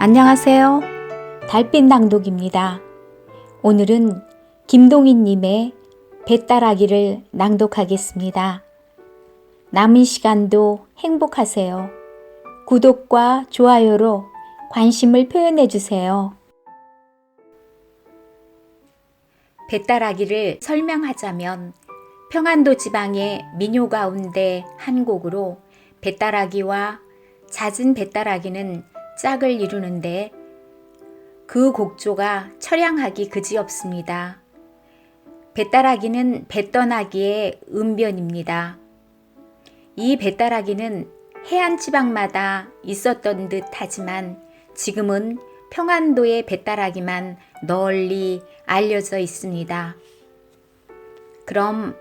안녕하세요. 달빛 낭독입니다. 오늘은 김동희님의 배따라기를 낭독하겠습니다. 남은 시간도 행복하세요. 구독과 좋아요로 관심을 표현해주세요. 배따라기를 설명하자면 평안도 지방의 민요 가운데 한 곡으로 배따라기와 잦은 배따라기는 짝을 이루는데 그 곡조가 처량하기 그지없습니다. 배따라기는 배떠나기의 음변입니다. 이 배따라기는 해안 지방마다 있었던 듯 하지만 지금은 평안도의 배따라기만 널리 알려져 있습니다. 그럼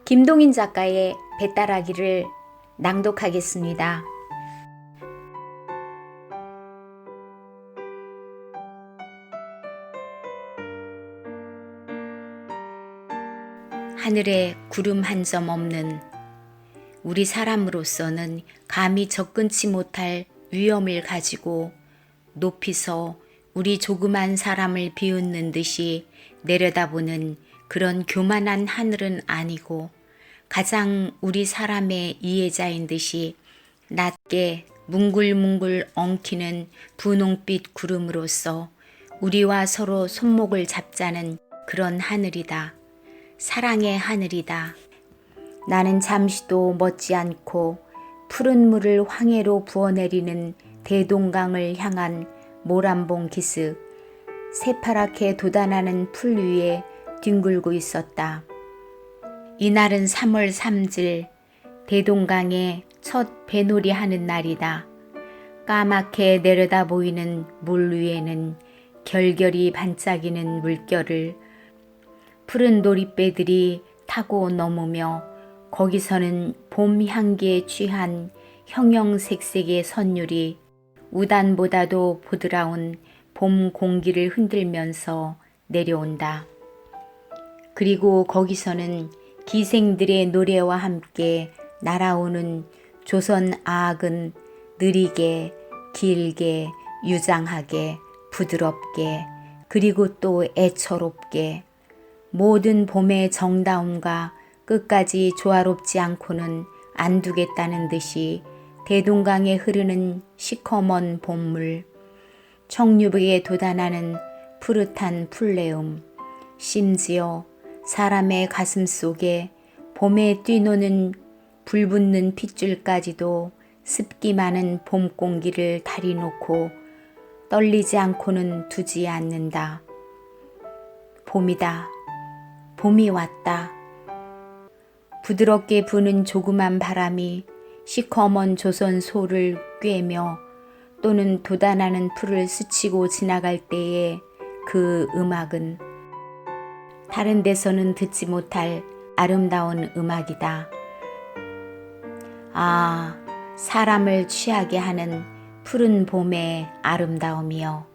김동인 작가의 배따라기를 낭독하겠습니다. 하늘에 구름 한 점 없는 우리 사람으로서는 감히 접근치 못할 위험을 가지고 높이서 우리 조그만 사람을 비웃는 듯이 내려다보는 그런 교만한 하늘은 아니고 가장 우리 사람의 이해자인 듯이 낮게 뭉글뭉글 엉키는 분홍빛 구름으로서 우리와 서로 손목을 잡자는 그런 하늘이다. 사랑의 하늘이다. 나는 잠시도 멎지 않고 푸른 물을 황해로 부어내리는 대동강을 향한 모란봉 기슭 새파랗게 돋아나는 풀 위에 뒹굴고 있었다. 이날은 3월 3일 대동강에 첫 배놀이 하는 날이다. 까맣게 내려다 보이는 물 위에는 결결이 반짝이는 물결을 푸른 도리배들이 타고 넘으며 거기서는 봄 향기에 취한 형형색색의 선율이 우단보다도 부드러운 봄 공기를 흔들면서 내려온다. 그리고 거기서는 기생들의 노래와 함께 날아오는 조선 아악은 느리게, 길게, 유장하게, 부드럽게, 그리고 또 애처롭게 모든 봄의 정다움과 끝까지 조화롭지 않고는 안 두겠다는 듯이 대동강에 흐르는 시커먼 봄물, 청류벽에 돋아나는 푸릇한 풀내음, 심지어 사람의 가슴 속에 봄에 뛰노는 불붙는 핏줄까지도 습기 많은 봄 공기를 다리놓고 떨리지 않고는 두지 않는다. 봄이다. 봄이 왔다. 부드럽게 부는 조그만 바람이 시커먼 조선 소를 꿰며 또는 돋아나는 풀을 스치고 지나갈 때의 그 음악은 다른 데서는 듣지 못할 아름다운 음악이다. 아, 사람을 취하게 하는 푸른 봄의 아름다움이여.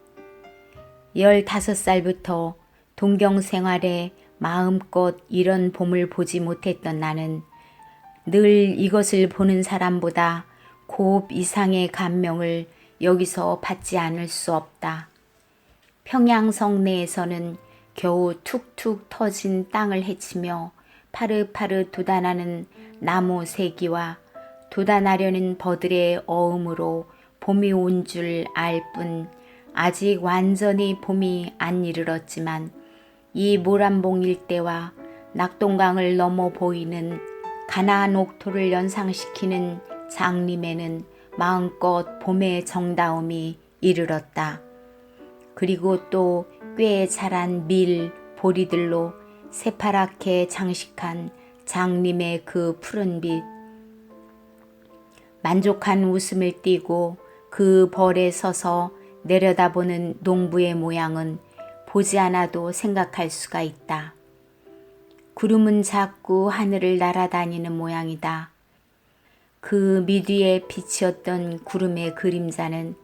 15살부터 동경 생활에 마음껏 이런 봄을 보지 못했던 나는 늘 이것을 보는 사람보다 곱 이상의 감명을 여기서 받지 않을 수 없다. 평양성 내에서는 겨우 툭툭 터진 땅을 헤치며 파릇파릇 돋아나는 나무 새기와 돋아나려는 버들의 어음으로 봄이 온 줄 알 뿐 아직 완전히 봄이 안 이르렀지만 이 모란봉 일대와 낙동강을 넘어 보이는 가나안 옥토를 연상시키는 장림에는 마음껏 봄의 정다움이 이르렀다. 그리고 또 꽤 자란 밀, 보리들로 새파랗게 장식한 장림의 그 푸른빛, 만족한 웃음을 띠고 그 벌에 서서 내려다보는 농부의 모양은 보지 않아도 생각할 수가 있다. 구름은 자꾸 하늘을 날아다니는 모양이다. 그 미뒤에 비치었던 구름의 그림자는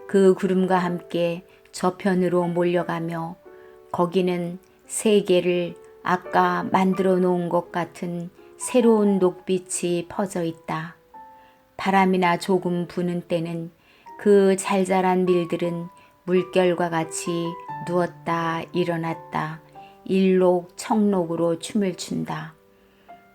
그 구름과 함께 저편으로 몰려가며 거기는 세계를 아까 만들어 놓은 것 같은 새로운 녹빛이 퍼져 있다. 바람이나 조금 부는 때는 그 잘 자란 밀들은 물결과 같이 누웠다 일어났다 일록청록으로 춤을 춘다.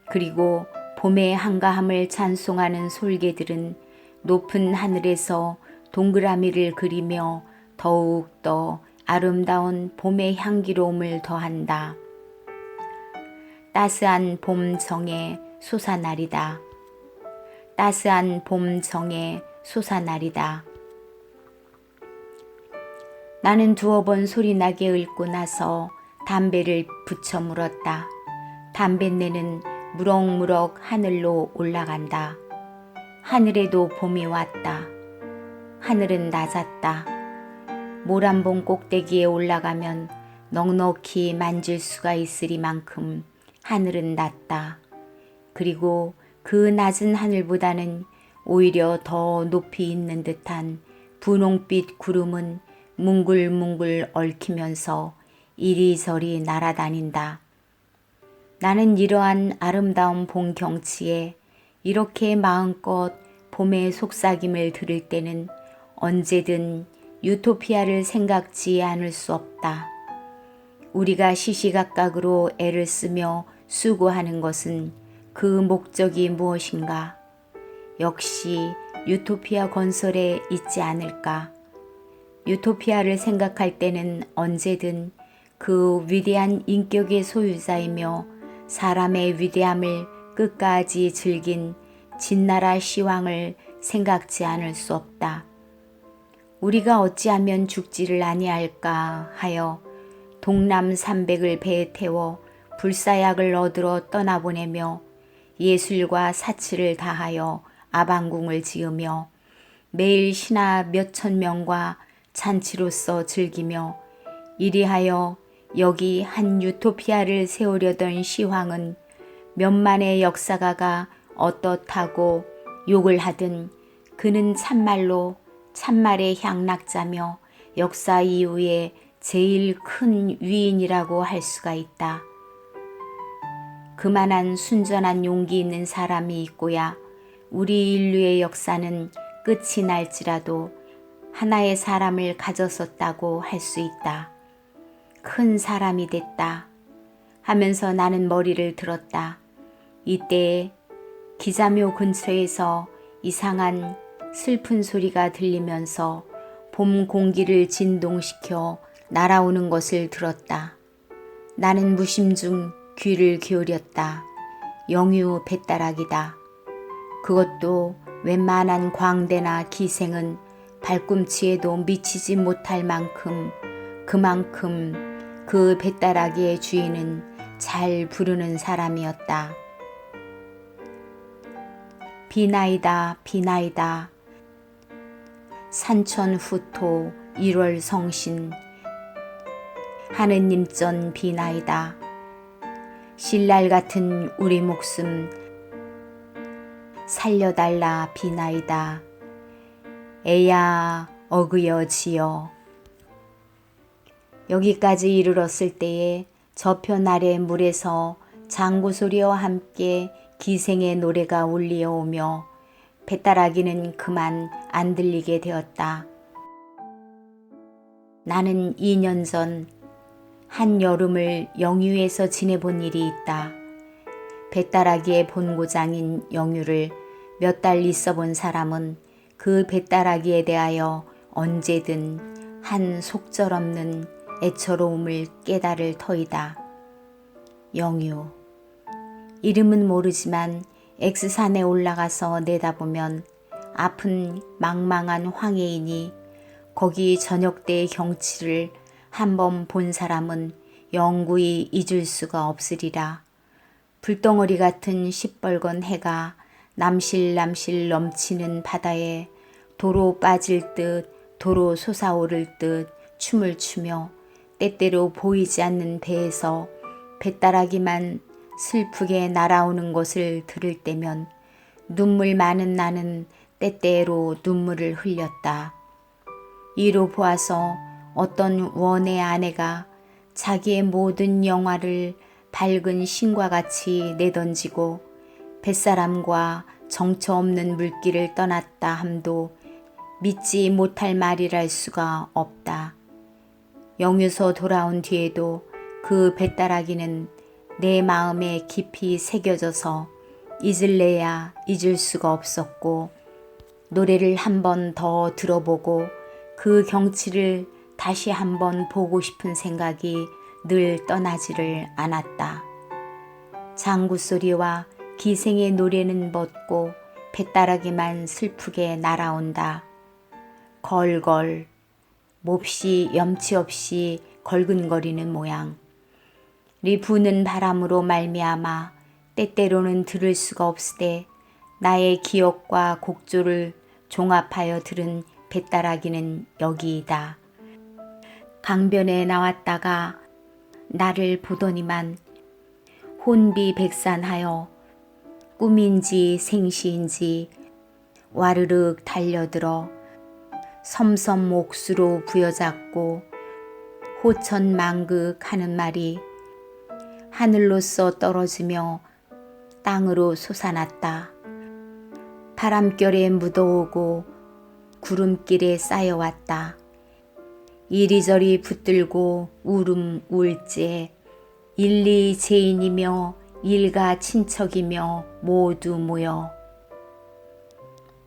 그리고 봄의 한가함을 찬송하는 솔개들은 높은 하늘에서 동그라미를 그리며 더욱더 아름다운 봄의 향기로움을 더한다. 따스한 봄 정의 솟아날이다. 따스한 봄 정의 솟아날이다. 나는 두어 번 소리나게 읊고 나서 담배를 붙여 물었다. 담뱃내는 무럭무럭 하늘로 올라간다. 하늘에도 봄이 왔다. 하늘은 낮았다. 모란봉 꼭대기에 올라가면 넉넉히 만질 수가 있으리만큼 하늘은 낮다. 그리고 그 낮은 하늘보다는 오히려 더 높이 있는 듯한 분홍빛 구름은 뭉글뭉글 얽히면서 이리저리 날아다닌다. 나는 이러한 아름다운 봄 경치에 이렇게 마음껏 봄의 속삭임을 들을 때는 언제든 유토피아를 생각지 않을 수 없다. 우리가 시시각각으로 애를 쓰며 수고하는 것은 그 목적이 무엇인가? 역시 유토피아 건설에 있지 않을까? 유토피아를 생각할 때는 언제든 그 위대한 인격의 소유자이며 사람의 위대함을 끝까지 즐긴 진나라 시왕을 생각지 않을 수 없다. 우리가 어찌하면 죽지를 아니할까 하여 동남 삼백을 배에 태워 불사약을 얻으러 떠나보내며 예술과 사치를 다하여 아방궁을 지으며 매일 신하 몇천 명과 잔치로서 즐기며 이리하여 여기 한 유토피아를 세우려던 시황은 몇만의 역사가가 어떻다고 욕을 하든 그는 참말로 참말의 향락자며 역사 이후에 제일 큰 위인이라고 할 수가 있다. 그만한 순전한 용기 있는 사람이 있고야 우리 인류의 역사는 끝이 날지라도 하나의 사람을 가졌었다고 할 수 있다. 큰 사람이 됐다 하면서 나는 머리를 들었다. 이때 기자묘 근처에서 이상한 슬픈 소리가 들리면서 봄 공기를 진동시켜 날아오는 것을 들었다. 나는 무심중 귀를 기울였다. 영유 뱃다락이다. 그것도 웬만한 광대나 기생은 발꿈치에도 미치지 못할 만큼 그만큼 그 뱃다락이의 주인은 잘 부르는 사람이었다. 비나이다 비나이다 산천후토 1월 성신 하느님전 비나이다. 신랄 같은 우리 목숨 살려달라 비나이다. 애야 어그여지여. 여기까지 이르렀을 때에 저편 아래 물에서 장구소리와 함께 기생의 노래가 울리어 오며 뱃다라기는 그만 안 들리게 되었다. 나는 2년 전 한여름을 영유에서 지내본 일이 있다. 뱃다라기의 본고장인 영유를 몇 달 있어본 사람은 그 뱃다라기에 대하여 언제든 한 속절없는 애처로움을 깨달을 터이다. 영유. 이름은 모르지만 X산에 올라가서 내다보면 아픈 망망한 황해인이 거기 저녁 때의 경치를 한번 본 사람은 영구히 잊을 수가 없으리라. 불덩어리 같은 시뻘건 해가 남실남실 넘치는 바다에 도로 빠질 듯 도로 솟아오를 듯 춤을 추며 때때로 보이지 않는 배에서 뱃다라기만 슬프게 날아오는 것을 들을 때면 눈물 많은 나는 때때로 눈물을 흘렸다. 이로 보아서 어떤 원의 아내가 자기의 모든 영화를 밝은 신과 같이 내던지고 뱃사람과 정처 없는 물길을 떠났다 함도 믿지 못할 말이랄 수가 없다. 영유소 돌아온 뒤에도 그 뱃다라기는 내 마음에 깊이 새겨져서 잊을래야 잊을 수가 없었고, 노래를 한 번 더 들어보고 그 경치를 다시 한번 보고 싶은 생각이 늘 떠나지를 않았다. 장구 소리와 기생의 노래는 멎고 뱃다라기만 슬프게 날아온다. 걸걸, 몹시 염치 없이 걸근거리는 모양. 리 부는 바람으로 말미암아 때때로는 들을 수가 없으되 나의 기억과 곡조를 종합하여 들은 뱃다라기는 여기이다. 강변에 나왔다가 나를 보더니만 혼비백산하여 꿈인지 생시인지 와르륵 달려들어 섬섬 옥수로 부여잡고 호천망극하는 말이 하늘로서 떨어지며 땅으로 솟아났다. 바람결에 묻어오고 구름길에 쌓여왔다. 이리저리 붙들고 울음 울째 일리 제인이며 일가 친척이며 모두 모여.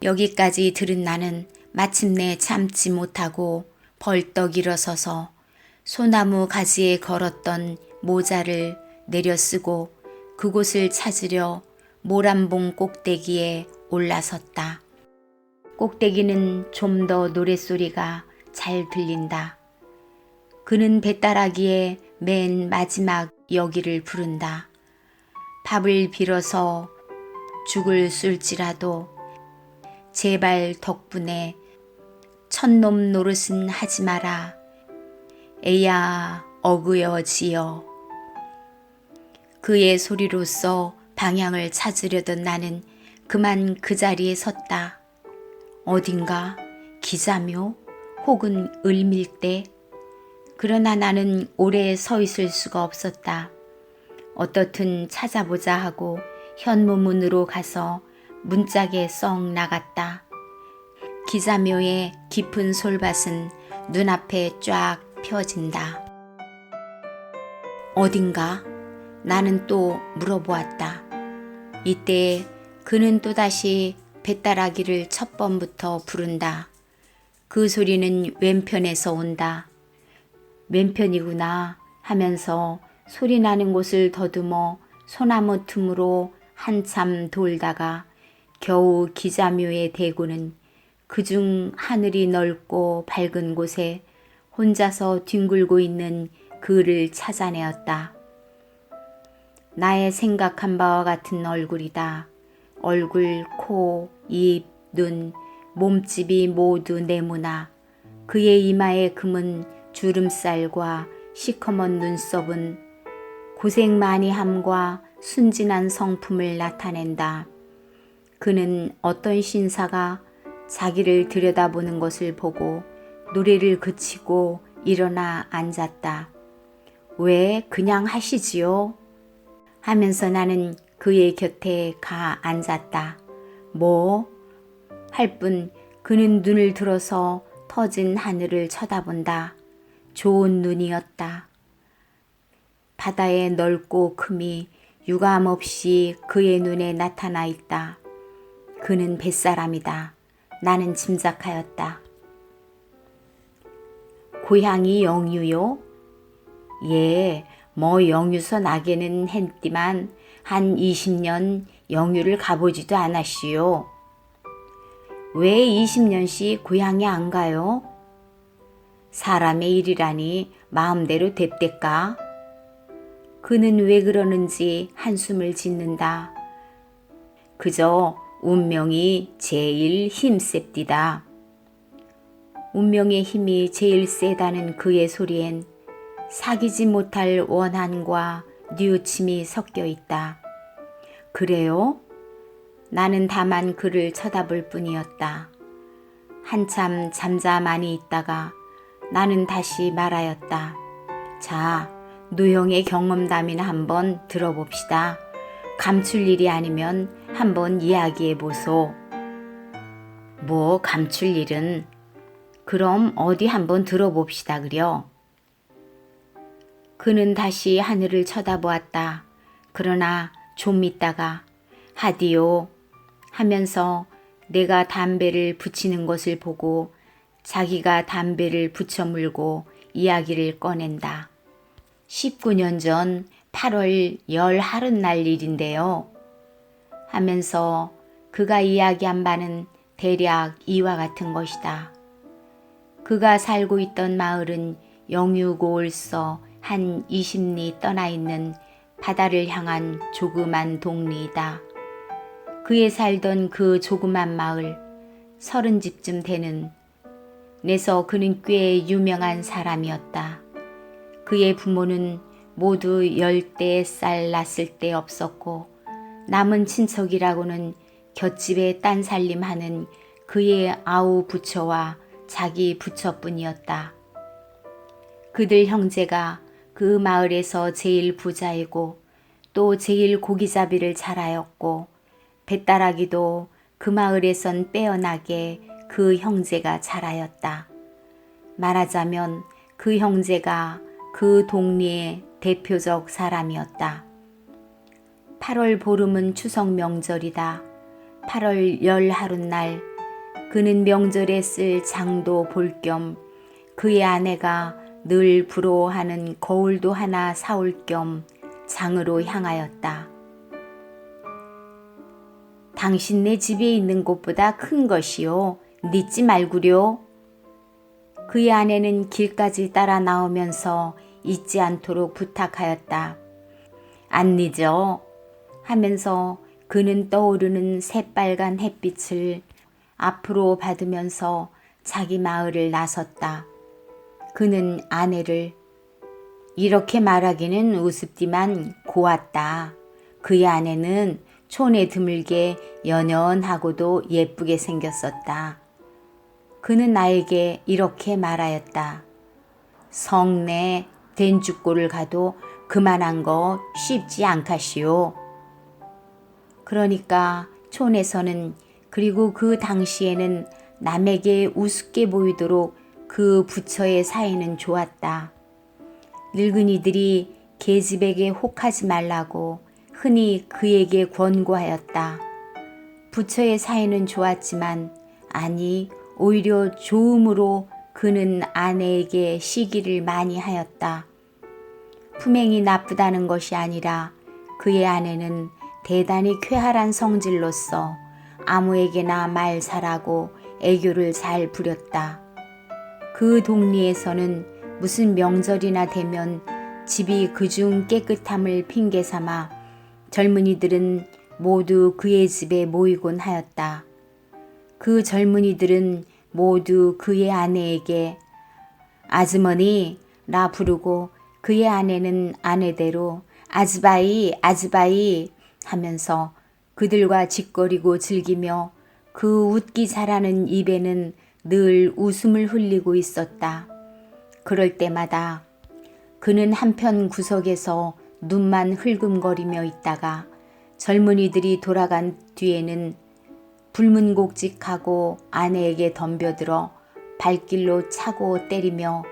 여기까지 들은 나는 마침내 참지 못하고 벌떡 일어서서 소나무 가지에 걸었던 모자를 내려쓰고 그곳을 찾으려 모란봉 꼭대기에 올라섰다. 꼭대기는 좀 더 노랫소리가 잘 들린다. 그는 뱃다라기의 맨 마지막 여기를 부른다. 밥을 빌어서 죽을 쏠지라도 제발 덕분에 천놈 노릇은 하지 마라. 에야 어그여지여. 그의 소리로써 방향을 찾으려던 나는 그만 그 자리에 섰다. 어딘가 기자묘 혹은 을밀대. 그러나 나는 오래 서 있을 수가 없었다. 어떻든 찾아보자 하고 현무문으로 가서 문짝에 썩 나갔다. 기자묘의 깊은 솔밭은 눈앞에 쫙 펴진다. 어딘가? 나는 또 물어보았다. 이때 그는 또다시 뱃다라기를 첫 번부터 부른다. 그 소리는 왼편에서 온다. 왼편이구나 하면서 소리 나는 곳을 더듬어 소나무 틈으로 한참 돌다가 겨우 기자묘에 대고는 그중 하늘이 넓고 밝은 곳에 혼자서 뒹굴고 있는 그를 찾아내었다. 나의 생각한 바와 같은 얼굴이다. 얼굴, 코, 입, 눈, 몸집이 모두 네모나 그의 이마에 금은 주름살과 시커먼 눈썹은 고생 많이 함과 순진한 성품을 나타낸다. 그는 어떤 신사가 자기를 들여다보는 것을 보고 노래를 그치고 일어나 앉았다. 왜 그냥 하시지요? 하면서 나는 그의 곁에 가 앉았다. 뭐? 할 뿐 그는 눈을 들어서 터진 하늘을 쳐다본다. 좋은 눈이었다. 바다의 넓고 큼이 유감없이 그의 눈에 나타나 있다. 그는 뱃사람이다. 나는 짐작하였다. 고향이 영유요? 예, 뭐 영유서 나게는 했디만 한 20년 영유를 가보지도 않았시요. 왜 20년씩 고향에 안 가요? 사람의 일이라니 마음대로 됐댔까? 그는 왜 그러는지 한숨을 짓는다. 그저 운명이 제일 힘셉디다. 운명의 힘이 제일 세다는 그의 소리엔 사귀지 못할 원한과 뉘우침이 섞여 있다. 그래요? 나는 다만 그를 쳐다볼 뿐이었다. 한참 잠잠하니 있다가 나는 다시 말하였다. 자, 노형의 경험담이나 한번 들어봅시다. 감출 일이 아니면 한번 이야기해 보소. 뭐 감출 일은. 그럼 어디 한번 들어봅시다 그려. 그는 다시 하늘을 쳐다보았다. 그러나 좀 있다가 하디오 하면서 내가 담배를 붙이는 것을 보고 자기가 담배를 붙여 물고 이야기를 꺼낸다. 19년 전 8월 열 하룻날 일인데요. 하면서 그가 이야기한 바는 대략 이와 같은 것이다. 그가 살고 있던 마을은 영유고을서 한 20리 떠나 있는 바다를 향한 조그만 동리이다. 그에 살던 그 조그만 마을 30집쯤 되는 내서 그는 꽤 유명한 사람이었다. 그의 부모는 모두 10살 났을 때 없었고 남은 친척이라고는 곁집에 딴살림하는 그의 아우 부처와 자기 부처뿐이었다. 그들 형제가 그 마을에서 제일 부자이고 또 제일 고기잡이를 잘하였고 배따라기도 그 마을에선 빼어나게 그 형제가 잘하였다. 말하자면 그 형제가 그 동리의 대표적 사람이었다. 8월 보름은 추석 명절이다. 8월 열 하룻날 그는 명절에 쓸 장도 볼 겸 그의 아내가 늘 부러워하는 거울도 하나 사올 겸 장으로 향하였다. 당신네 집에 있는 곳보다 큰 것이요. 늦지 말구려. 그의 아내는 길까지 따라 나오면서 잊지 않도록 부탁하였다. 안 늦어 하면서 그는 떠오르는 새빨간 햇빛을 앞으로 받으면서 자기 마을을 나섰다. 그는 아내를 이렇게 말하기는 우습디만 고왔다. 그의 아내는 촌에 드물게 연연하고도 예쁘게 생겼었다. 그는 나에게 이렇게 말하였다. 성내 된죽골을 가도 그만한 거 쉽지 않카시오. 그러니까 촌에서는 그리고 그 당시에는 남에게 우습게 보이도록 그 부처의 사이는 좋았다. 늙은이들이 계집에게 혹하지 말라고 흔히 그에게 권고하였다. 부처의 사이는 좋았지만 아니 오히려 좋음으로 그는 아내에게 시기를 많이 하였다. 품행이 나쁘다는 것이 아니라 그의 아내는 대단히 쾌활한 성질로서 아무에게나 말 잘하고 애교를 잘 부렸다. 그 동리에서는 무슨 명절이나 되면 집이 그중 깨끗함을 핑계 삼아 젊은이들은 모두 그의 집에 모이곤 하였다. 그 젊은이들은 모두 그의 아내에게 아주머니라 부르고 그의 아내는 아내대로 아즈바이 아즈바이 하면서 그들과 짓거리고 즐기며 그 웃기 잘하는 입에는 늘 웃음을 흘리고 있었다. 그럴 때마다 그는 한편 구석에서 눈만 흘금거리며 있다가 젊은이들이 돌아간 뒤에는 불문곡직하고 아내에게 덤벼들어 발길로 차고 때리며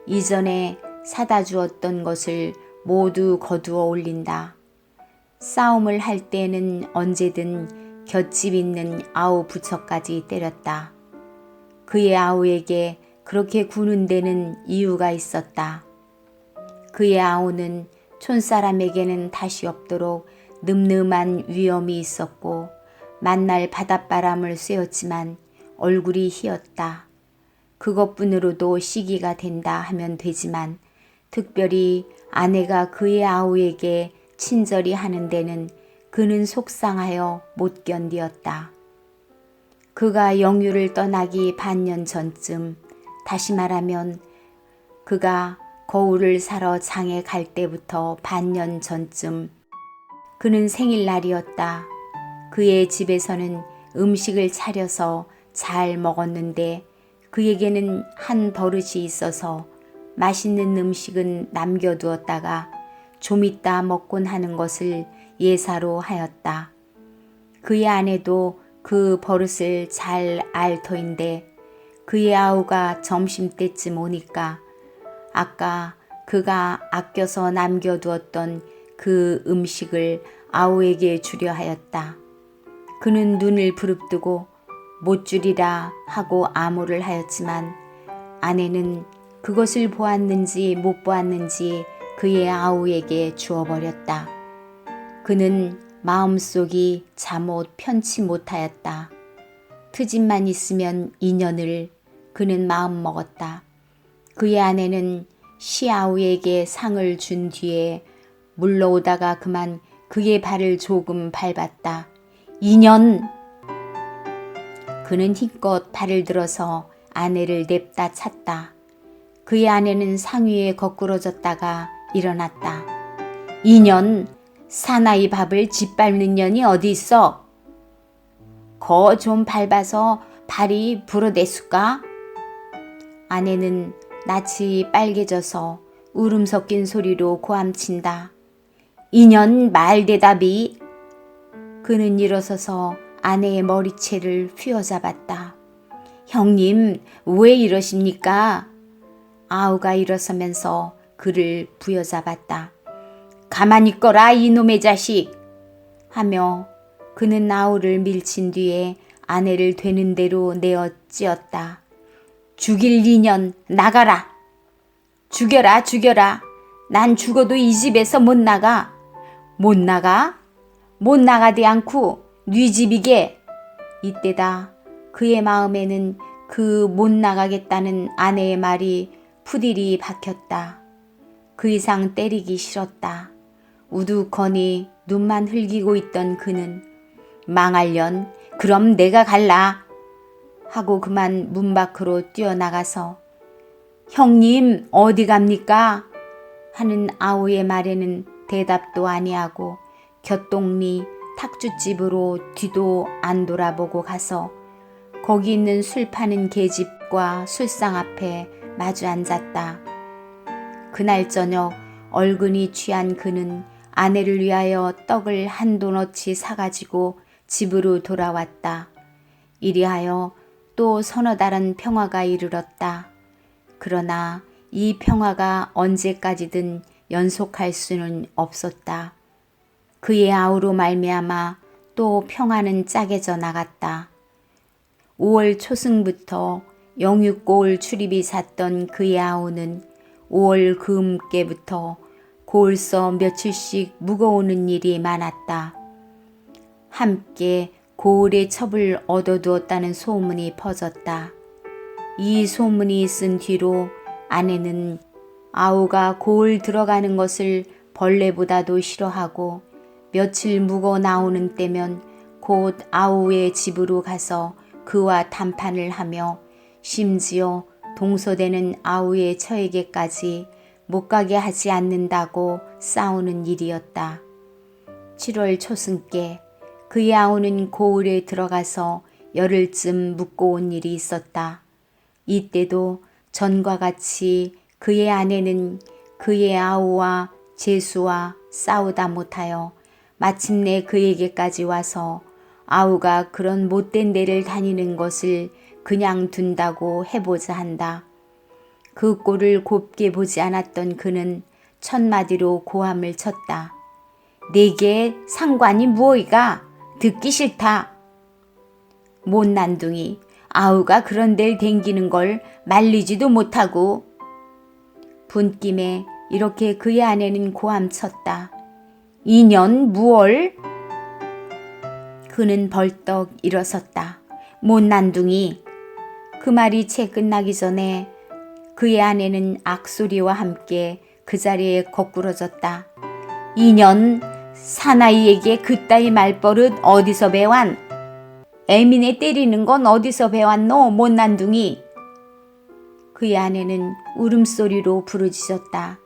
이전에 사다 주었던 것을 모두 거두어 올린다. 싸움을 할 때는 언제든 곁집 있는 아우 부처까지 때렸다. 그의 아우에게 그렇게 구는 데는 이유가 있었다. 그의 아우는 촌사람에게는 다시 없도록 늠름한 위엄이 있었고 만날 바닷바람을 쐬었지만 얼굴이 희었다. 그것뿐으로도 시기가 된다 하면 되지만 특별히 아내가 그의 아우에게 친절히 하는 데는 그는 속상하여 못 견디었다. 그가 영유를 떠나기 반년 전쯤, 다시 말하면 그가 거울을 사러 장에 갈 때부터 반년 전쯤 그는 생일날이었다. 그의 집에서는 음식을 차려서 잘 먹었는데 그에게는 한 버릇이 있어서 맛있는 음식은 남겨두었다가 좀 이따 먹곤 하는 것을 예사로 하였다. 그의 아내도 그 버릇을 잘 알 터인데 그의 아우가 점심때쯤 오니까 아까 그가 아껴서 남겨두었던 그 음식을 아우에게 주려 하였다. 그는 눈을 부릅뜨고 못 주리라 하고 암호를 하였지만 아내는 그것을 보았는지 못 보았는지 그의 아우에게 주어버렸다. 그는 마음속이 잠옷 편치 못하였다. 트집만 있으면 인연을 그는 마음먹었다. 그의 아내는 시아우에게 상을 준 뒤에 물러오다가 그만 그의 발을 조금 밟았다. 인연! 그는 힘껏 발을 들어서 아내를 냅다 찼다. 그의 아내는 상위에 거꾸러졌다가 일어났다. 인연! 사나이 밥을 짓밟는 년이 어디 있어? 거 좀 밟아서 발이 불어댔을까? 아내는 낯이 빨개져서 울음 섞인 소리로 고함친다. 인연 말 대답이. 그는 일어서서 아내의 머리채를 휘어잡았다. 형님, 왜 이러십니까? 아우가 일어서면서 그를 부여잡았다. 가만히 있거라 이놈의 자식! 하며 그는 아우를 밀친 뒤에 아내를 되는 대로 내어 찧었다. 죽일 인연 나가라! 죽여라 죽여라! 난 죽어도 이 집에서 못 나가! 못 나가? 못 나가지 않고 네 집이게! 이때다 그의 마음에는 그 못 나가겠다는 아내의 말이 푸들이 박혔다. 그 이상 때리기 싫었다. 우두커니 눈만 흘기고 있던 그는 망할년 그럼 내가 갈라 하고 그만 문 밖으로 뛰어나가서 형님 어디 갑니까? 하는 아우의 말에는 대답도 아니하고 곁동리 탁주집으로 뒤도 안 돌아보고 가서 거기 있는 술 파는 계집과 술상 앞에 마주 앉았다. 그날 저녁 얼근이 취한 그는 아내를 위하여 떡을 한 도너치 사가지고 집으로 돌아왔다. 이리하여 또 서너 달은 평화가 이르렀다. 그러나 이 평화가 언제까지든 연속할 수는 없었다. 그의 아우로 말미암아 또 평화는 짜게져 나갔다. 5월 초승부터 영육고을 출입이 잦던 그의 아우는 5월 금께부터 고을서 며칠씩 묵어오는 일이 많았다. 함께 고을의 첩을 얻어두었다는 소문이 퍼졌다. 이 소문이 쓴 뒤로 아내는 아우가 고을 들어가는 것을 벌레보다도 싫어하고 며칠 묵어 나오는 때면 곧 아우의 집으로 가서 그와談판을 하며 심지어 동서되는 아우의 처에게까지 못 가게 하지 않는다고 싸우는 일이었다. 7월 초승께 그의 아우는 고을에 들어가서 열흘쯤 묵고 온 일이 있었다. 이때도 전과 같이 그의 아내는 그의 아우와 제수와 싸우다 못하여 마침내 그에게까지 와서 아우가 그런 못된 데를 다니는 것을 그냥 둔다고 해보자 한다. 그 꼴을 곱게 보지 않았던 그는 첫마디로 고함을 쳤다. 내게 상관이 무엇이가? 듣기 싫다. 못난둥이 아우가 그런 데를 댕기는 걸 말리지도 못하고. 분김에 이렇게 그의 아내는 고함쳤다. 인연 무얼? 그는 벌떡 일어섰다. 못난둥이. 그 말이 채 끝나기 전에 그의 아내는 악소리와 함께 그 자리에 거꾸러졌다. 인연 사나이에게 그따위 말버릇 어디서 배완? 애민에 때리는 건 어디서 배웠노 못난둥이? 그의 아내는 울음소리로 부르짖었다.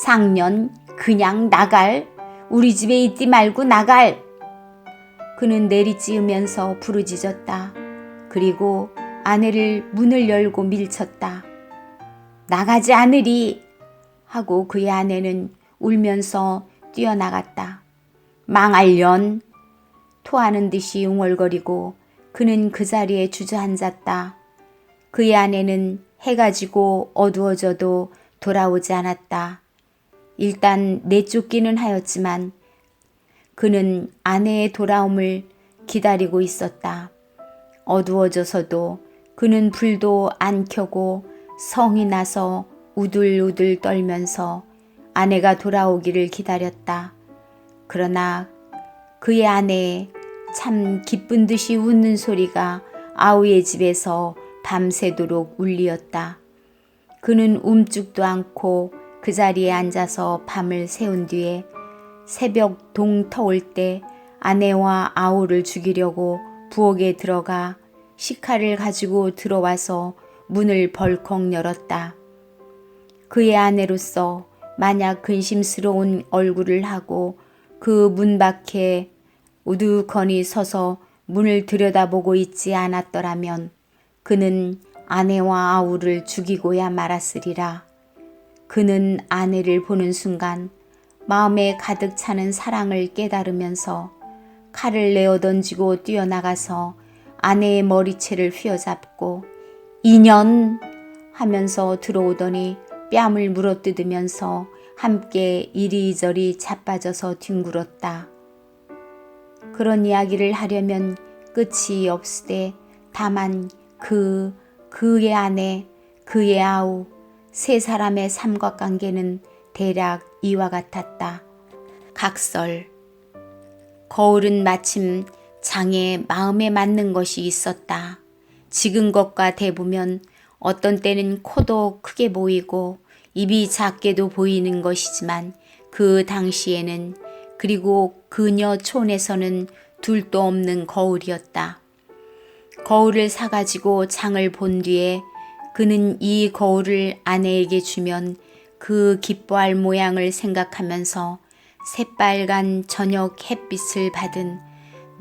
상년 그냥 나갈. 우리 집에 있지 말고 나갈. 그는 내리찌으면서 부르짖었다. 그리고 아내를 문을 열고 밀쳤다. 나가지 않으리 하고 그의 아내는 울면서 뛰어나갔다. 망할년 토하는 듯이 웅얼거리고 그는 그 자리에 주저앉았다. 그의 아내는 해가 지고 어두워져도 돌아오지 않았다. 일단 내쫓기는 하였지만 그는 아내의 돌아옴을 기다리고 있었다. 어두워져서도 그는 불도 안 켜고 성이 나서 우들우들 떨면서 아내가 돌아오기를 기다렸다. 그러나 그의 아내의 참 기쁜 듯이 웃는 소리가 아우의 집에서 밤새도록 울리었다. 그는 움죽도 않고 그 자리에 앉아서 밤을 새운 뒤에 새벽 동 터올 때 아내와 아우를 죽이려고 부엌에 들어가 식칼을 가지고 들어와서 문을 벌컥 열었다. 그의 아내로서 만약 근심스러운 얼굴을 하고 그 문 밖에 우두커니 서서 문을 들여다보고 있지 않았더라면 그는 아내와 아우를 죽이고야 말았으리라. 그는 아내를 보는 순간 마음에 가득 차는 사랑을 깨달으면서 칼을 내어 던지고 뛰어나가서 아내의 머리채를 휘어잡고 인연 하면서 들어오더니 뺨을 물어뜯으면서 함께 이리저리 자빠져서 뒹굴었다. 그런 이야기를 하려면 끝이 없으되 다만 그의 아내, 그의 아우, 세 사람의 삼각관계는 대략 이와 같았다. 각설. 거울은 마침 장의 마음에 맞는 것이 있었다. 지금 것과 대보면 어떤 때는 코도 크게 보이고 입이 작게도 보이는 것이지만 그 당시에는 그리고 그녀 촌에서는 둘도 없는 거울이었다. 거울을 사가지고 장을 본 뒤에 그는 이 거울을 아내에게 주면 그 기뻐할 모양을 생각하면서 새빨간 저녁 햇빛을 받은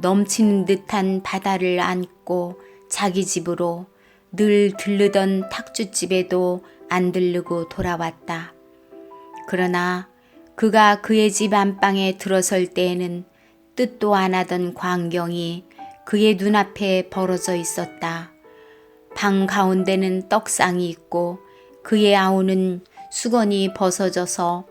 넘치는 듯한 바다를 안고 자기 집으로 늘 들르던 탁주집에도 안 들르고 돌아왔다. 그러나 그가 그의 집 안방에 들어설 때에는 뜻도 안 하던 광경이 그의 눈앞에 벌어져 있었다. 방 가운데는 떡상이 있고 그의 아우는 수건이 벗어져서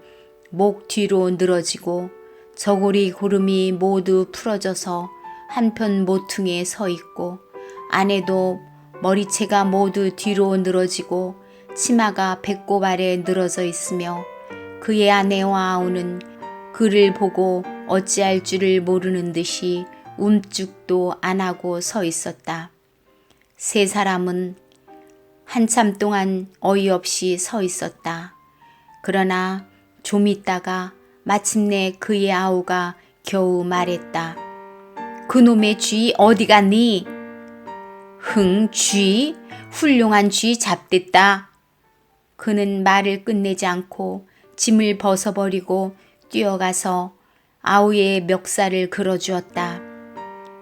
목 뒤로 늘어지고 저고리 고름이 모두 풀어져서 한편 모퉁이에 서 있고 아내도 머리채가 모두 뒤로 늘어지고 치마가 배꼽 아래 늘어져 있으며 그의 아내와 아우는 그를 보고 어찌할 줄을 모르는 듯이 움죽도 안 하고 서 있었다. 세 사람은 한참 동안 어이없이 서 있었다. 그러나 좀 있다가 마침내 그의 아우가 겨우 말했다. 그놈의 쥐 어디 갔니? 흥, 쥐? 훌륭한 쥐 잡됐다. 그는 말을 끝내지 않고 짐을 벗어버리고 뛰어가서 아우의 멱살을 그어주었다.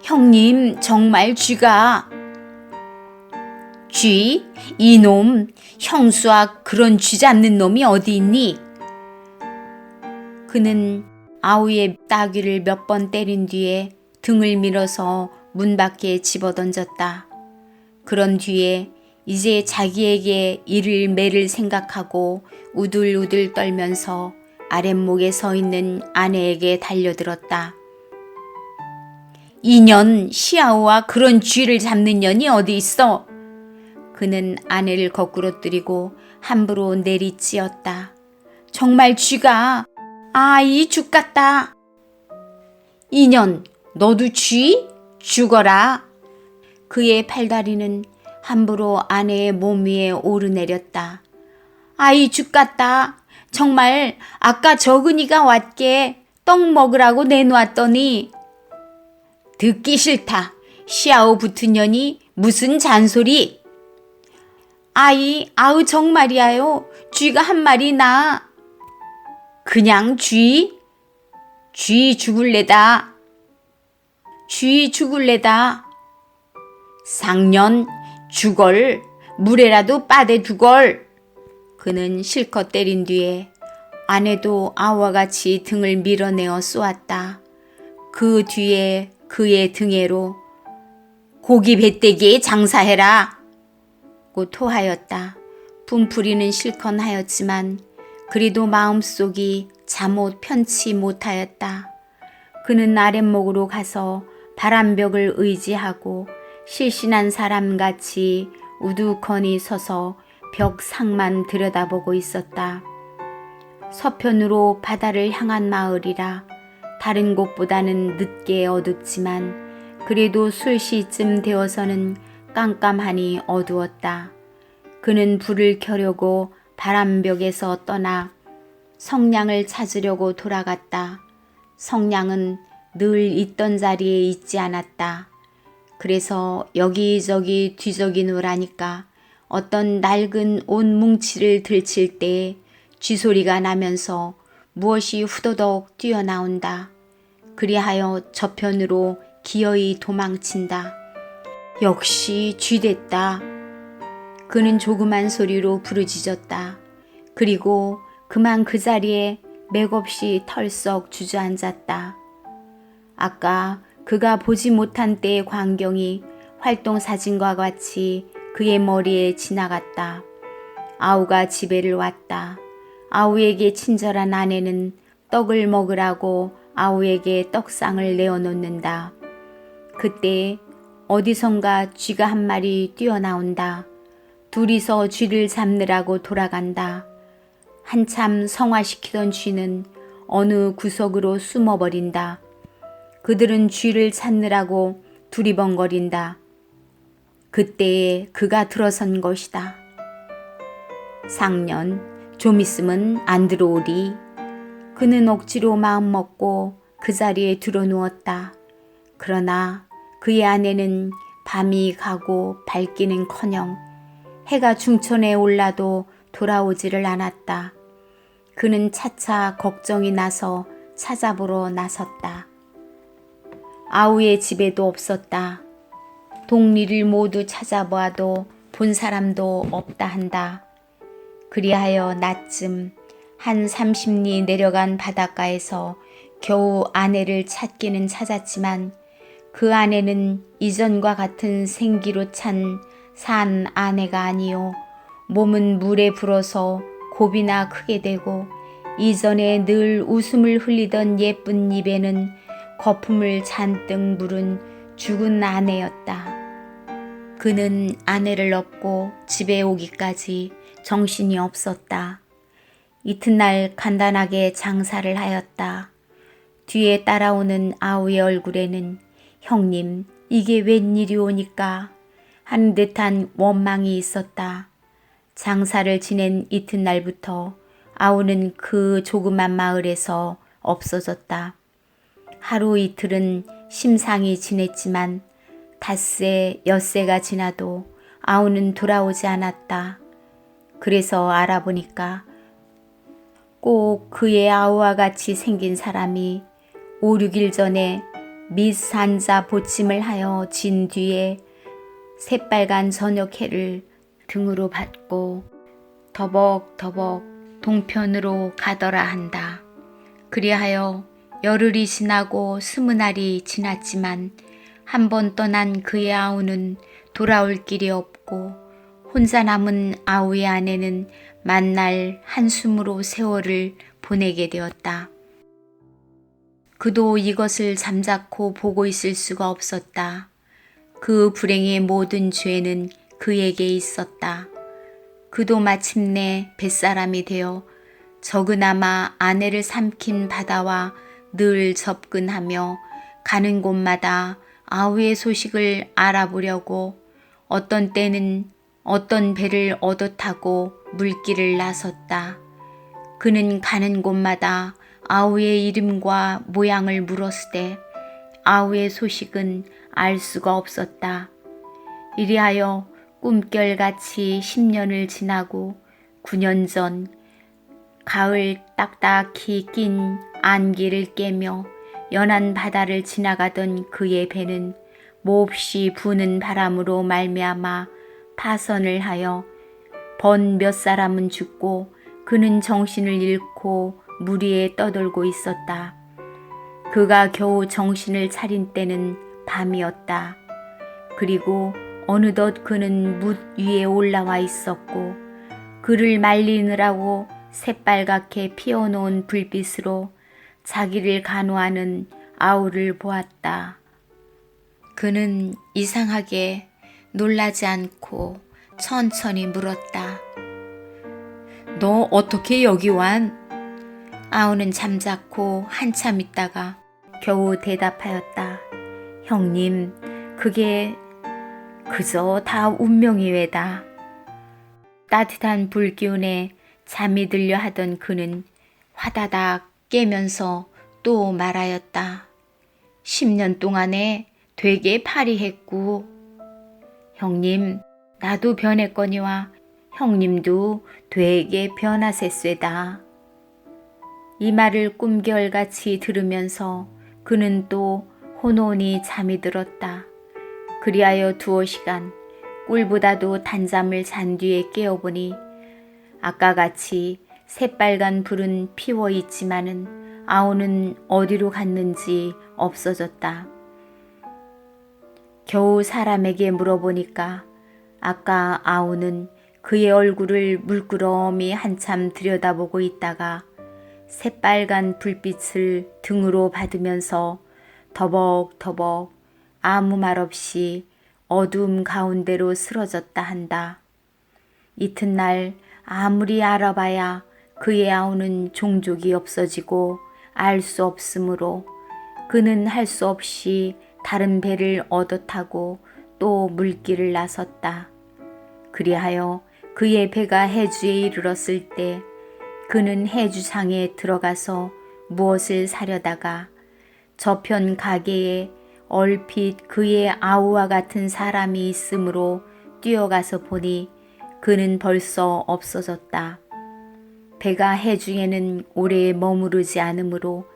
형님, 정말 쥐가. 쥐? 이놈, 형수와 그런 쥐 잡는 놈이 어디 있니? 그는 아우의 따귀를 몇 번 때린 뒤에 등을 밀어서 문 밖에 집어던졌다. 그런 뒤에 이제 자기에게 이를 매를 생각하고 우들우들 떨면서 아랫목에 서 있는 아내에게 달려들었다. 이년 시아우와 그런 쥐를 잡는 년이 어디 있어? 그는 아내를 거꾸러뜨리고 함부로 내리찌었다. 정말 쥐가, 이 죽같다. 이년, 너도 쥐? 죽어라. 그의 팔다리는 함부로 아내의 몸 위에 오르내렸다. 아이 죽같다. 정말 아까 저근이가 왔게 떡 먹으라고 내놓았더니. 듣기 싫다. 시아오 붙은 년이 무슨 잔소리. 아우 정말이야요. 쥐가 한 마리 나. 그냥 쥐? 쥐 죽을래다. 쥐 죽을래다. 상년 죽얼 물에라도 빠대 두걸. 그는 실컷 때린 뒤에 아내도 아우와 같이 등을 밀어내어 쏘았다. 그 뒤에 그의 등에로 고기 배때기에 장사해라. 고 토하였다. 분풀이는 실컷 하였지만 그래도 마음속이 잠옷 편치 못하였다. 그는 아랫목으로 가서 바람벽을 의지하고 실신한 사람같이 우두커니 서서 벽 상만 들여다보고 있었다. 서편으로 바다를 향한 마을이라 다른 곳보다는 늦게 어둡지만 그래도 술시쯤 되어서는 깜깜하니 어두웠다. 그는 불을 켜려고 바람벽에서 떠나 성냥을 찾으려고 돌아갔다. 성냥은 늘 있던 자리에 있지 않았다. 그래서 여기저기 뒤적이노라니까 어떤 낡은 옷 뭉치를 들칠 때 쥐소리가 나면서 무엇이 후더덕 뛰어나온다. 그리하여 저편으로 기어이 도망친다. 역시 쥐됐다. 그는 조그만 소리로 부르짖었다. 그리고 그만 그 자리에 맥없이 털썩 주저앉았다. 아까 그가 보지 못한 때의 광경이 활동사진과 같이 그의 머리에 지나갔다. 아우가 집에를 왔다. 아우에게 친절한 아내는 떡을 먹으라고 아우에게 떡상을 내어놓는다. 그때 어디선가 쥐가 한 마리 뛰어나온다. 둘이서 쥐를 잡느라고 돌아간다. 한참 성화시키던 쥐는 어느 구석으로 숨어버린다. 그들은 쥐를 찾느라고 두리번거린다. 그때에 그가 들어선 것이다. 상년 좀 있으면 안 들어오리. 그는 억지로 마음먹고 그 자리에 들어누웠다. 그러나 그의 아내는 밤이 가고 밝기는커녕 해가 중천에 올라도 돌아오지를 않았다. 그는 차차 걱정이 나서 찾아보러 나섰다. 아우의 집에도 없었다. 동리를 모두 찾아보아도 본 사람도 없다 한다. 그리하여 낮쯤 한 30리 내려간 바닷가에서 겨우 아내를 찾기는 찾았지만 그 아내는 이전과 같은 생기로 찬 산 아내가 아니요 몸은 물에 불어서 곱이나 크게 되고 이전에 늘 웃음을 흘리던 예쁜 입에는 거품을 잔뜩 물은 죽은 아내였다. 그는 아내를 업고 집에 오기까지 정신이 없었다. 이튿날 간단하게 장사를 하였다. 뒤에 따라오는 아우의 얼굴에는 형님 이게 웬일이오니까 하는 듯한 원망이 있었다. 장사를 지낸 이튿날부터 아우는 그 조그만 마을에서 없어졌다. 하루 이틀은 심상히 지냈지만 닷새 엿새가 지나도 아우는 돌아오지 않았다. 그래서 알아보니까 꼭 그의 아우와 같이 생긴 사람이 5, 6일 전에 밑산자 보침을 하여 진 뒤에 새빨간 저녁해를 등으로 받고 더벅더벅 동편으로 가더라 한다. 그리하여 열흘이 지나고 20날이 지났지만 한 번 떠난 그의 아우는 돌아올 길이 없고 혼자 남은 아우의 아내는 만날 한숨으로 세월을 보내게 되었다. 그도 이것을 잠자코 보고 있을 수가 없었다. 그 불행의 모든 죄는 그에게 있었다. 그도 마침내 뱃사람이 되어 적으나마 아내를 삼킨 바다와 늘 접근하며 가는 곳마다 아우의 소식을 알아보려고 어떤 때는 어떤 배를 얻어 타고 물길을 나섰다. 그는 가는 곳마다 아우의 이름과 모양을 물었으되 아우의 소식은 알 수가 없었다. 이리하여 꿈결같이 10년을 지나고 9년 전 가을 딱딱히 낀 안개를 깨며 연한 바다를 지나가던 그의 배는 몹시 부는 바람으로 말미암아 파선을 하여 번 몇 사람은 죽고 그는 정신을 잃고 물 위에 떠돌고 있었다. 그가 겨우 정신을 차린 때는 밤이었다. 그리고 어느덧 그는 뭇 위에 올라와 있었고 그를 말리느라고 새빨갛게 피워놓은 불빛으로 자기를 간호하는 아우를 보았다. 그는 이상하게 놀라지 않고 천천히 물었다. 너 어떻게 여기 완? 아우는 잠자코 한참 있다가 겨우 대답하였다. 형님, 그게 그저 다 운명이 외다. 따뜻한 불기운에 잠이 들려 하던 그는 화다닥 깨면서 또 말하였다. 10년 동안에 되게 파리했고 형님 나도 변했거니와 형님도 되게 변하셨쇠다. 이 말을 꿈결같이 들으면서 그는 또 혼혼히 잠이 들었다. 그리하여 두어 시간 꿀보다도 단잠을 잔 뒤에 깨어보니 아까 같이 새빨간 불은 피워 있지만은 아우는 어디로 갔는지 없어졌다. 겨우 사람에게 물어보니까 아까 아우는 그의 얼굴을 물끄러미 한참 들여다보고 있다가 새빨간 불빛을 등으로 받으면서 더벅더벅 아무 말 없이 어두움 가운데로 쓰러졌다 한다. 이튿날 아무리 알아봐야 그의 아우는 종족이 없어지고 알 수 없으므로 그는 할 수 없이 다른 배를 얻어 타고 또 물길을 나섰다. 그리하여 그의 배가 해주에 이르렀을 때 그는 해주상에 들어가서 무엇을 사려다가 저편 가게에 얼핏 그의 아우와 같은 사람이 있으므로 뛰어가서 보니 그는 벌써 없어졌다. 배가 해주에는 오래 머무르지 않으므로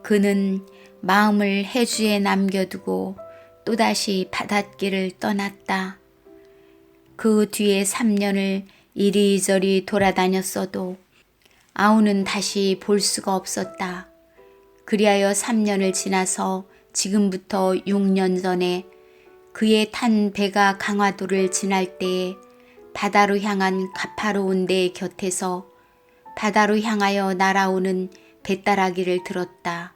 그는 마음을 해주에 남겨두고 또다시 바닷길을 떠났다. 그 뒤에 3년을 이리저리 돌아다녔어도 아우는 다시 볼 수가 없었다. 그리하여 3년을 지나서 지금부터 6년 전에 그의 탄 배가 강화도를 지날 때에 바다로 향한 가파로운 데 곁에서 바다로 향하여 날아오는 배따라기를 들었다.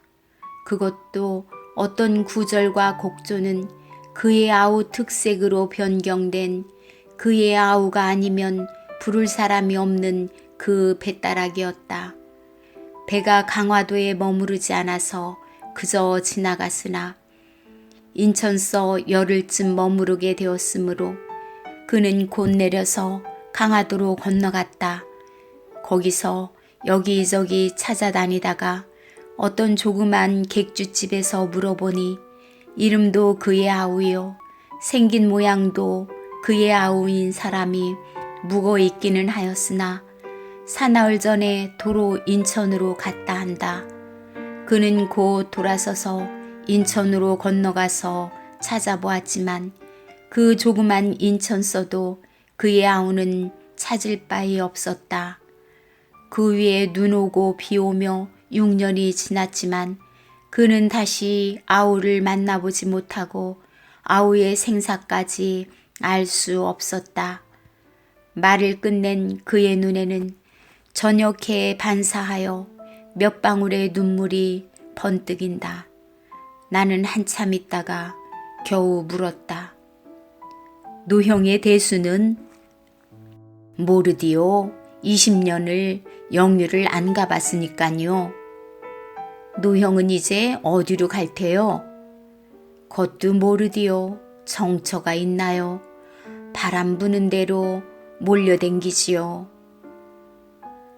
그것도 어떤 구절과 곡조는 그의 아우 특색으로 변경된 그의 아우가 아니면 부를 사람이 없는 그 배따라기였다. 배가 강화도에 머무르지 않아서 그저 지나갔으나 인천서 열흘쯤 머무르게 되었으므로 그는 곧 내려서 강화도로 건너갔다. 거기서 여기저기 찾아다니다가 어떤 조그만 객주집에서 물어보니 이름도 그의 아우요 생긴 모양도 그의 아우인 사람이 묵어 있기는 하였으나 사나흘 전에 도로 인천으로 갔다 한다. 그는 곧 돌아서서 인천으로 건너가서 찾아보았지만 그 조그만 인천서도 그의 아우는 찾을 바에 없었다. 그 위에 눈 오고 비 오며 6년이 지났지만 그는 다시 아우를 만나보지 못하고 아우의 생사까지 알 수 없었다. 말을 끝낸 그의 눈에는 저녁해 반사하여 몇 방울의 눈물이 번뜩인다. 나는 한참 있다가 겨우 물었다. 노형의 대수는? 모르디요. 20년을 영유를 안 가봤으니까요. 노형은 이제 어디로 갈 테요? 그것도 모르디요. 정처가 있나요? 바람 부는 대로 몰려댕기지요.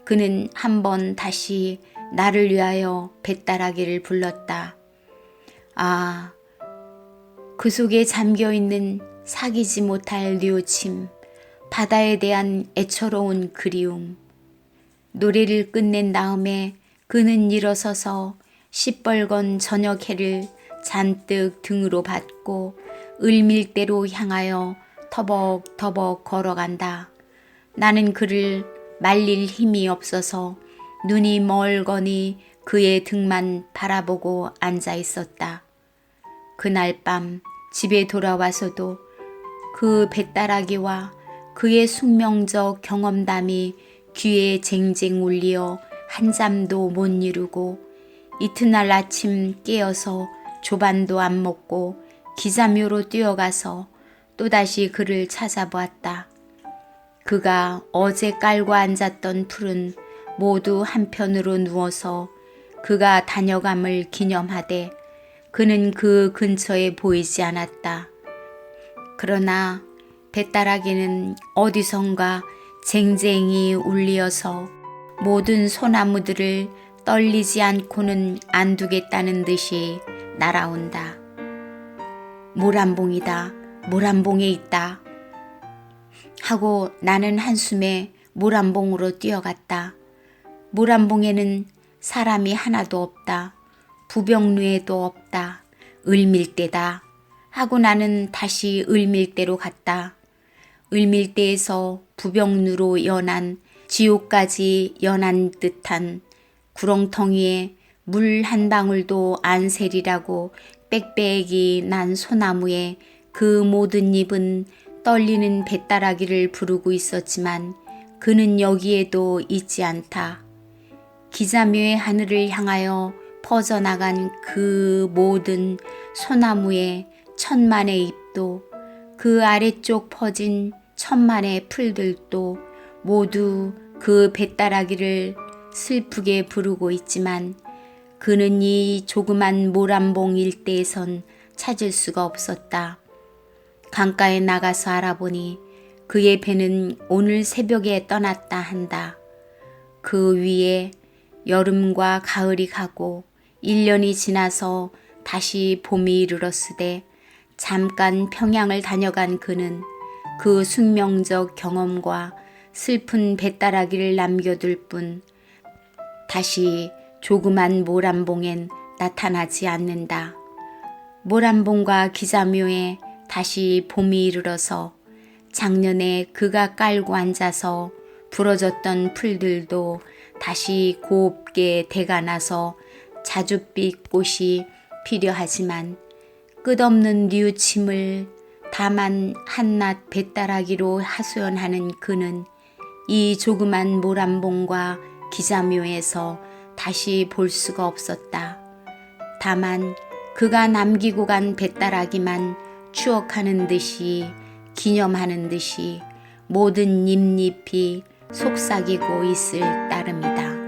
그는 한번 다시 나를 위하여 배따라기를 불렀다. 아, 그 속에 잠겨있는 사귀지 못할 뉘우침, 바다에 대한 애처로운 그리움. 노래를 끝낸 다음에 그는 일어서서 시뻘건 저녁 해를 잔뜩 등으로 받고 을밀대로 향하여 터벅터벅 걸어간다. 나는 그를 말릴 힘이 없어서 눈이 멀거니 그의 등만 바라보고 앉아 있었다. 그날 밤 집에 돌아와서도 그 뱃다라기와 그의 숙명적 경험담이 귀에 쟁쟁 울리어 한잠도 못 이루고 이튿날 아침 깨어서 조반도 안 먹고 기자묘로 뛰어가서 또다시 그를 찾아보았다. 그가 어제 깔고 앉았던 풀은 모두 한편으로 누워서 그가 다녀감을 기념하되 그는 그 근처에 보이지 않았다. 그러나 뱃다라기는 어디선가 쟁쟁이 울리어서 모든 소나무들을 떨리지 않고는 안 두겠다는 듯이 날아온다. 모란봉이다. 모란봉에 있다. 하고 나는 한숨에 모란봉으로 뛰어갔다. 모란봉에는 사람이 하나도 없다. 부병루에도 없다. 을밀대다. 하고 나는 다시 을밀대로 갔다. 을밀대에서 부병루로 연한 지옥까지 연한 듯한 구렁텅이에 물 한 방울도 안 새리라고 빽빽이 난 소나무에 그 모든 잎은 떨리는 뱃다라기를 부르고 있었지만 그는 여기에도 있지 않다. 기자묘의 하늘을 향하여 퍼져나간 그 모든 소나무의 천만의 잎도 그 아래쪽 퍼진 천만의 풀들도 모두 그 뱃다라기를 슬프게 부르고 있지만 그는 이 조그만 모란봉 일대에선 찾을 수가 없었다. 강가에 나가서 알아보니 그의 배는 오늘 새벽에 떠났다 한다. 그 위에 여름과 가을이 가고 1년이 지나서 다시 봄이 이르렀으되 잠깐 평양을 다녀간 그는 그 숙명적 경험과 슬픈 뱃다라기를 남겨둘 뿐 다시 조그만 모란봉엔 나타나지 않는다. 모란봉과 기자묘에 다시 봄이 이르러서 작년에 그가 깔고 앉아서 부러졌던 풀들도 다시 곱게 대가 나서 자줏빛 꽃이 피려하지만 끝없는 뉘우침을 다만 한낱 뱃다라기로 하소연하는 그는 이 조그만 모란봉과 기자묘에서 다시 볼 수가 없었다. 다만 그가 남기고 간 뱃다라기만 추억하는 듯이 기념하는 듯이 모든 잎잎이 속삭이고 있을 따름이다.